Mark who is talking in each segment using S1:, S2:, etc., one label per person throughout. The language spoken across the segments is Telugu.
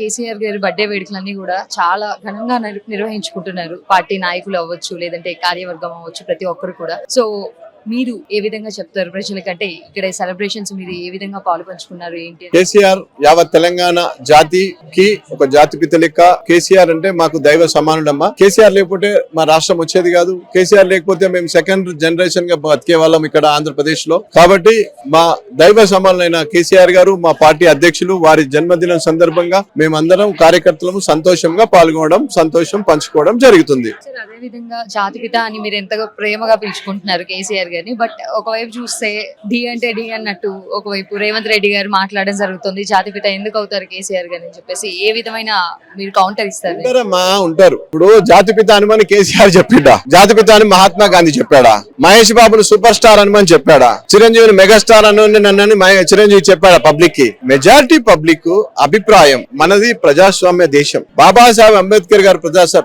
S1: కేసీఆర్ గారి బర్త్డే వేడుకలన్నీ కూడా చాలా ఘనంగా నిర్వహించుకుంటున్నారు. పార్టీ నాయకులు అవ్వచ్చు, లేదంటే కార్యవర్గం అవ్వచ్చు, ప్రతి ఒక్కరు కూడా. సో మీరు ఏ విధంగా చెప్తారు ప్రజలకంటే ఇక్కడ సెలబ్రేషన్స్ మీరు ఏ విధంగా పాలు పంచుకున్నారు ఏంటి?
S2: కేసీఆర్ యావత్ తెలంగాణ జాతికి ఒక జాతిపిత లెక్క. కేసీఆర్ అంటే మాకు దైవ సమానుడమ్మా. కేసీఆర్ లేకపోతే మా రాష్ట్రం వచ్చేది కాదు. కేసీఆర్ లేకపోతే మేము సెకండ్ జనరేషన్ గా బతికే వాళ్ళం ఇక్కడ ఆంధ్రప్రదేశ్ లో. కాబట్టి మా దైవ సమానులైన కేసీఆర్ గారు మా పార్టీ అధ్యక్షులు, వారి జన్మదినం సందర్భంగా మేమందరం కార్యకర్తలము సంతోషంగా పాల్గొనడం, సంతోషం పంచుకోవడం జరుగుతుంది.
S1: అదే విధంగా జాతిపిత అని మీరు ఎంతగా ప్రేమగా పిలుచుకుంటున్నారు కేసీఆర్ గారిని. బట్ ఒకవైపు చూస్తే డి అంటే డి అన్నట్టు ఒకవైపు రేవంత్ రెడ్డి గారు మాట్లాడడం జరుగుతుంది. జాతిపిత ఎందుకు అవుతారు కేసీఆర్ గారు అని చెప్పేసి ఏ విధమైన మీరు కౌంటర్ ఇస్తారు?
S2: ఉంటారు. ఇప్పుడు జాతిపిత అనుమని కేసీఆర్ చెప్పిండా? జాతిపిత అని మహాత్మా గాంధీ చెప్పాడా? మహేష్ బాబును సూపర్ స్టార్ అనుమని చెప్పాడా? చిరంజీవిని మెగాస్టార్ నన్ను చిరంజీవి చెప్పాడా? పబ్లిక్ కి మెజారిటీ పబ్లిక్ అభిప్రాయం మనది ప్రజాస్వామ్య దేశం. బాబాసాహెబ్ అంబేద్కర్ గారు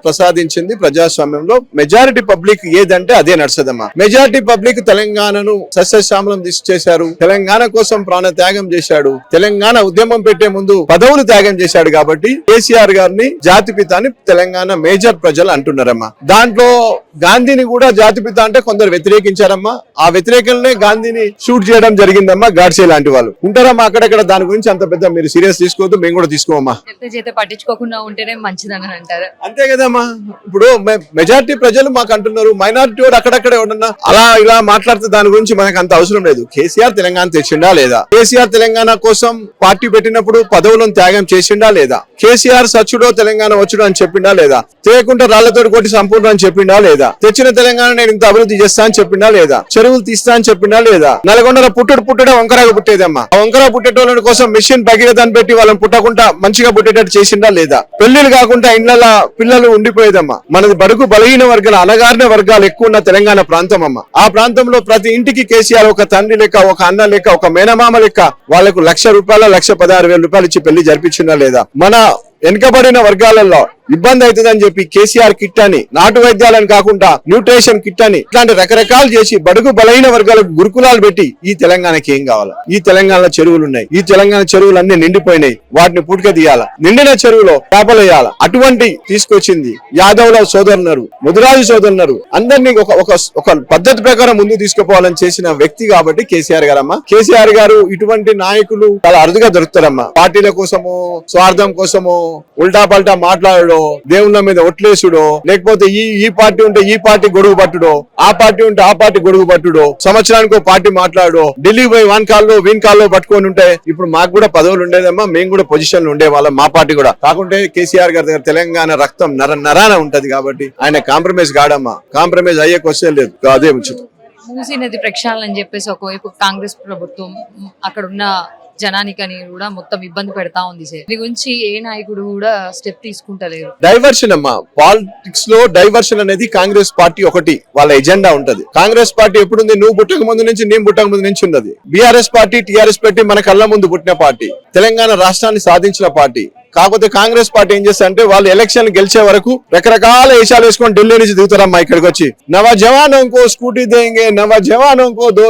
S2: ప్రసాదించింది ప్రజాస్వామ్యంలో మెజారిటీ పబ్లిక్ ఏదంటే అదే నడుస్తుందమ్మా. మెజారిటీ పబ్లిక్ తెలంగాణను సస్యశ్యామలం చేశారు. తెలంగాణ కోసం ప్రాణ త్యాగం చేశాడు. తెలంగాణ ఉద్యమం పెట్టే ముందు పదవులు త్యాగం చేశాడు. కాబట్టి కేసీఆర్ గారిని జాతిపిత అని తెలంగాణ మేజర్ ప్రజలు అంటున్నారమ్మా. దాంట్లో గాంధీని కూడా జాతిపిత అంటే కొందరు వ్యతిరేకించారమ్మా. ఆ వ్యతిరేకంలోనే గాంధీని షూట్ చేయడం జరిగిందమ్మా. గాడ్సే లాంటి వాళ్ళు ఉంటారమ్మా అక్కడక్కడ. దాని గురించి అంత పెద్ద మీరు సీరియస్ తీసుకోవద్దు, మేము కూడా తీసుకోమమ్మా.
S1: పట్టించుకోకుండా ఉంటేనే మంచిదని అంటారు.
S2: అంతే కదమ్మా. ఇప్పుడు మెజారిటీ ప్రజలు మాకు అంటున్నారు, మైనారిటీ వాడు అక్కడక్కడే ఉండన్నా అలా ఇలా మాట్లాడితే దాని గురించి మనకు అంత అవసరం లేదు. కేసీఆర్ తెలంగాణ తెచ్చిండా లేదా? కేసీఆర్ తెలంగాణ కోసం పార్టీ పెట్టినప్పుడు పదవులను త్యాగం చేసిండా లేదా? కేసీఆర్ సచ్చుడో తెలంగాణ వచ్చుడో అని చెప్పిండా లేదా? తేకుండా రాళ్లతోటి కొట్టి సంపూర్ణ అని చెప్పిండా లేదా? తెచ్చిన తెలంగాణ నేను ఇంత అభివృద్ధి చేస్తా అని చెప్పిండా లేదా? చెరువులు తీస్తా అని చెప్పిండా లేదా? నల్గొండలో పుట్టడే వంకరగా పుట్టేదమ్మా. ఆ వంకర పుట్టేటోళ్ళ కోసం మిషన్ భగీరథని పెట్టి వాళ్ళని పుట్టకుండా మంచిగా పుట్టేటట్టు చేసిండా లేదా? పెళ్లిళ్ళు కాకుండా ఇండ్ల పిల్లలు ఉండిపోయేదమ్మా. మనది బడుగు బలహీన వర్గాలు, అణగారిన వర్గాలు ఎక్కువ ఉన్న తెలంగాణ ప్రాంతం అమ్మ. ఆ ప్రాంతంలో ప్రతి ఇంటికి కేసీఆర్ ఒక తండ్రి లెక్క, ఒక అన్న లెక్క, ఒక మేనమామ లెక్క వాళ్లకు ₹1,00,000, ₹1,16,000 ఇచ్చి పెళ్లి జరిపించిందా లేదా? మన వెనుకబడిన వర్గాలలో ఇబ్బంది అవుతుందని చెప్పి కేసీఆర్ కిట్ అని, నాటు వైద్యాలను కాకుండా న్యూట్రిషన్ కిట్ అని ఇట్లాంటి రకరకాలు చేసి బడుగు బలహీన వర్గాలకు గురుకులాలు పెట్టి ఈ తెలంగాణకి ఏం కావాలా? ఈ తెలంగాణలో చెరువులు ఉన్నాయి. ఈ తెలంగాణ చెరువులు అన్ని నిండిపోయినాయి. వాటిని పూటక తీయాలా? నిండిన చెరువులో చేపలు వేయాల. అటువంటి తీసుకొచ్చింది యాదవుల సోదరున్నారు, ముదిరాజు సోదరున్నారు. అందరినీ ఒక పద్ధతి ప్రకారం ముందు తీసుకుపోవాలని చేసిన వ్యక్తి కాబట్టి కేసీఆర్ గారమ్మా. కేసీఆర్ గారు ఇటువంటి నాయకులు చాలా అరుదుగా దొరుకుతారమ్మా. పార్టీల కోసమో స్వార్థం కోసమో ఉల్టా పల్టా మాట్లాడో, దేవుళ్ళ మీద ఒట్లేసుడో, లేకపోతే ఈ పార్టీ ఉంటే ఈ పార్టీ గొడుగు పట్టుడో, ఆ పార్టీ ఉంటే ఆ పార్టీ గొడుగు పట్టుడో, సంవత్సరానికి పార్టీ మాట్లాడో, ఢిల్లీ పోయి వీన్ కాల్లో పట్టుకొని ఉంటే ఇప్పుడు మాకు కూడా పదవులు ఉండేదమ్మా. మేము కూడా పొజిషన్లు ఉండేవాళ్ళం, మా పార్టీ కూడా. కాకుంటే కేసీఆర్ గారి దగ్గర తెలంగాణ రక్తం నరాన ఉంటది కాబట్టి ఆయన కాంప్రమైజ్ కాడమ్మా. కాంప్రమైజ్ అయ్యే క్వశ్చన్ లేదు. అదే ముచ్చట.
S1: మూసీ నది ప్రక్షాళన అని చెప్పేసి ఒకవైపు కాంగ్రెస్ ప్రభుత్వం అక్కడ ఉన్న జనానికని కూడా మొత్తం ఇబ్బంది పెడతా ఉంది సార్. దీని గురించి ఏ నాయకుడు కూడా స్టెప్ తీసుకుంటలేరు.
S2: డైవర్షన్ అమ్మా. పాలిటిక్స్ లో డైవర్షన్ అనేది కాంగ్రెస్ పార్టీ ఒకటి వాళ్ళ ఎజెండా ఉంటది. కాంగ్రెస్ పార్టీ ఎప్పుడుంది? నువ్వు పుట్టక ముందు నుంచి, నేను పుట్టక ముందు నుంచి ఉన్నది. బీఆర్ఎస్ పార్టీ, టీఆర్ఎస్ పెట్టి మన కళ్ళ ముందు పుట్టిన పార్టీ, తెలంగాణ రాష్ట్రాన్ని సాధించిన పార్టీ. కాకపోతే కాంగ్రెస్ పార్టీ ఏం చేస్తా అంటే వాళ్ళు ఎలక్షన్ గెలిచే వరకు రకరకాల వేషాలు వేసుకొని ఢిల్లీ నుంచి దిగుతారమ్మా ఇక్కడికి వచ్చి. నవ జవానోं को స్కూటీ देंगे, నవ జవానों को 2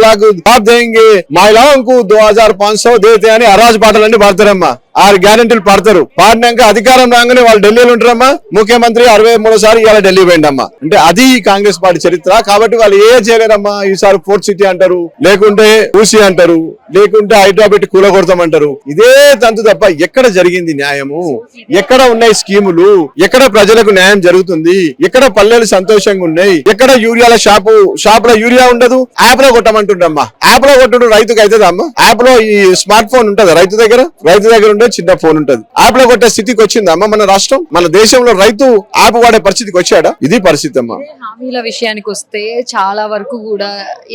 S2: लाख आप देंगे, महिलाओं को 2,500 देते అని అరాజ్ పాటలన్నీ పాడతారమ్మా. 6 గ్యారెంటీలు పాడతారు. పాడినాక అధికారం రాగానే వాళ్ళు ఢిల్లీలో ఉంటారమ్మా. ముఖ్యమంత్రి 63 ఇవాళ ఢిల్లీ పోయిండమ్మా. అంటే అది కాంగ్రెస్ పార్టీ చరిత్ర. కాబట్టి వాళ్ళు ఏ చేయలేరమ్మా. ఈసారి 4th సిటీ అంటారు, లేకుంటే ఊసీ అంటారు, లేకుంటే హైదరాబాద్ కూలగొడతామంటారు. ఇదే తంతు తప్ప ఎక్కడ జరిగింది న్యాయము? ఎక్కడ ఉన్నాయి స్కీములు? ఎక్కడ ప్రజలకు న్యాయం జరుగుతుంది? ఎక్కడ పల్లెలు సంతోషంగా ఉన్నాయి? ఎక్కడ యూరియాల షాప్ లో యూరియా ఉండదు, యాప్ లో కొట్టమంటుండమ్మా. యాప్ లో కొట్టడం రైతుకు అవుతుందమ్మా? యాప్ లో ఈ స్మార్ట్ ఫోన్ ఉంటది రైతు దగ్గర ఉంటే చిన్న ఫోన్ ఉంటది. యాప్ లో కొట్టే స్థితికి వచ్చిందమ్మా మన రాష్ట్రం? మన దేశంలో రైతు యాప్ వాడే పరిస్థితికి వచ్చాడా? ఇది పరిస్థితి అమ్మా.
S1: హామీల విషయానికి వస్తే చాలా వరకు కూడా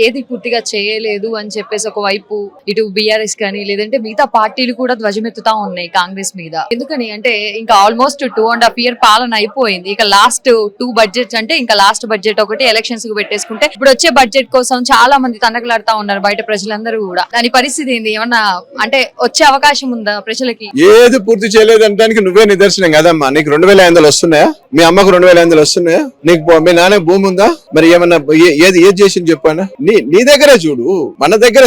S1: ఏది పూర్తిగా చేయలేదు అని చెప్పేసి ఒకవైపు ఇటు బీఆర్ఎస్ కానీ లేదంటే మిగతా పార్టీలు కూడా ధ్వజమెత్తుతా ఉన్నాయి కాంగ్రెస్ మీద. ఎందుకని అంటే ఇంకా ఆల్మోస్ట్ 2.5 year పాలన అయిపోయింది. ఇక లాస్ట్ 2 బడ్జెట్స్ అంటే ఇంకా లాస్ట్ బడ్జెట్ ఒకటి ఎలక్షన్స్ కు పెట్టేసుకుంటే ఇప్పుడు వచ్చే బడ్జెట్ కోసం చాలా మంది తన్నకలాడుతా ఉన్నారు బయట ప్రజలందరూ కూడా. దాని పరిస్థితి ఏంది? ఏమన్నా అంటే వచ్చే అవకాశం ఉందా ప్రజలకి?
S2: ఏది పూర్తి చేయలేదంటానికి నువ్వే నిదర్శనం కదమ్మా. నీకు 2,500 వస్తున్నాయా? మీ అమ్మకు 2,500 వస్తున్నాయా? నీకు మీ నాన్న భూమి ఉందా? మరి ఏమన్నా ఏది చేసింది చెప్పానా? నీ దగ్గరే చూడు. మన దగ్గర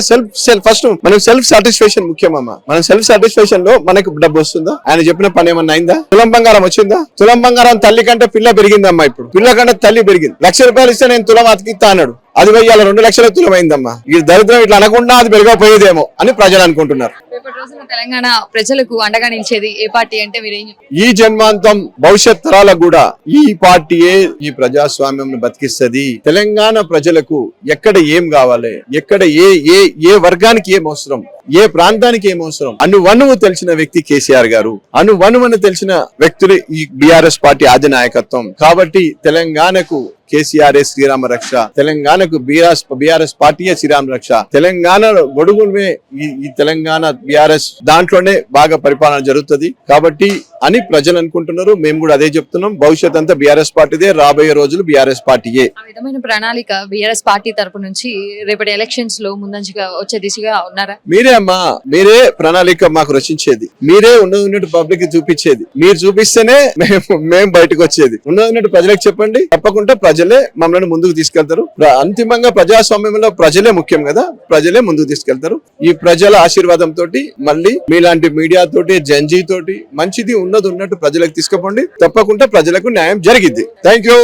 S2: ఫస్ట్ మనకు సెల్ఫ్ సాటిస్ఫాక్షన్ ముఖ్యమమ్మా. మన సెల్ఫ్ సాటిస్ఫాక్షన్ లో మనకు డబ్బు వస్తుందా? ఆయన చెప్పిన పని ఏమన్నా అయిందా? తులం బంగారం వచ్చిందా? తులం బంగారం తల్లి కంటే పిల్ల పెరిగిందమ్మా. ఇప్పుడు పిల్ల కంటే తల్లి పెరిగింది. ₹1,00,000 ఇస్తే నేను తులం అతికిస్తా అన్నాడు. అది ఇవాళ 2 లక్షల తులం అయిందమ్మా. ఈ దరిద్రం ఇట్లా అనకుండా అది పెరగపోయేదేమో అని ప్రజలు అనుకుంటున్నారు.
S1: రేపటి రోజున తెలంగాణ ప్రజలకు అండగా నిలిచేది ఏ పార్టీ అంటే మీరేం చెప్తారు?
S2: ఈ జన్మాంతం భవిష్యత్ తరాలకు కూడా ఈ పార్టీయే ఈ ప్రజాస్వామ్యం బతికిస్తది. తెలంగాణ ప్రజలకు ఎక్కడ ఏం కావాలి, ఎక్కడ ఏ వర్గానికి ఏం అవసరం, ఏ ప్రాంతానికి ఏం అవసరం అనువనువు తెలిసిన వ్యక్తి కేసీఆర్ గారు. అనువనువని తెలిసిన వ్యక్తులు ఈ బీఆర్ఎస్ పార్టీ ఆది నాయకత్వం. కాబట్టి తెలంగాణకు కేసీఆర్ శ్రీరామ రక్ష, తెలంగాణకు బీఆర్ఎస్ పార్టీయే శ్రీరామ రక్ష. తెలంగాణ గొడుగునే ఈ తెలంగాణ బీఆర్ఎస్ దాంట్లోనే బాగా పరిపాలన జరుగుతుంది కాబట్టి అని ప్రజలు అనుకుంటున్నారు. మేము కూడా అదే చెప్తున్నాం. భవిష్యత్ అంతా బీఆర్ఎస్ పార్టీదే, రాబోయే రోజులు బీఆర్ఎస్ పార్టీయే.
S1: ఆ విధమైన ప్రణాళిక బీఆర్ఎస్ పార్టీ తరపు నుంచి రేపటి ఎలక్షన్స్ లో ముందంజగా వచ్చే దిశగా ఉన్నారా?
S2: మీరే అమ్మా, మీరే ప్రణాళిక మాకు రచించేది, మీరే ఉన్నట్టు పబ్లిక్ చూపించేది. మీరు చూపిస్తేనే మేము బయటకు వచ్చేది. ఉన్నట్టు ప్రజలకు చెప్పండి, తప్పకుండా ప్రజలే మమ్మల్ని ముందుకు తీసుకెళ్తారు. అంతిమంగా ప్రజాస్వామ్యంలో ప్రజలే ముఖ్యం కదా, ప్రజలే ముందుకు తీసుకెళ్తారు. ఈ ప్రజల ఆశీర్వాదంతో మళ్ళీ మీలాంటి మీడియా తోటి, జంజీ తోటి మంచిది ఉన్నట్టు ప్రజలకు తీసుకుపోండి. తప్పకుండా ప్రజలకు న్యాయం జరిగిద్ది. Thank you.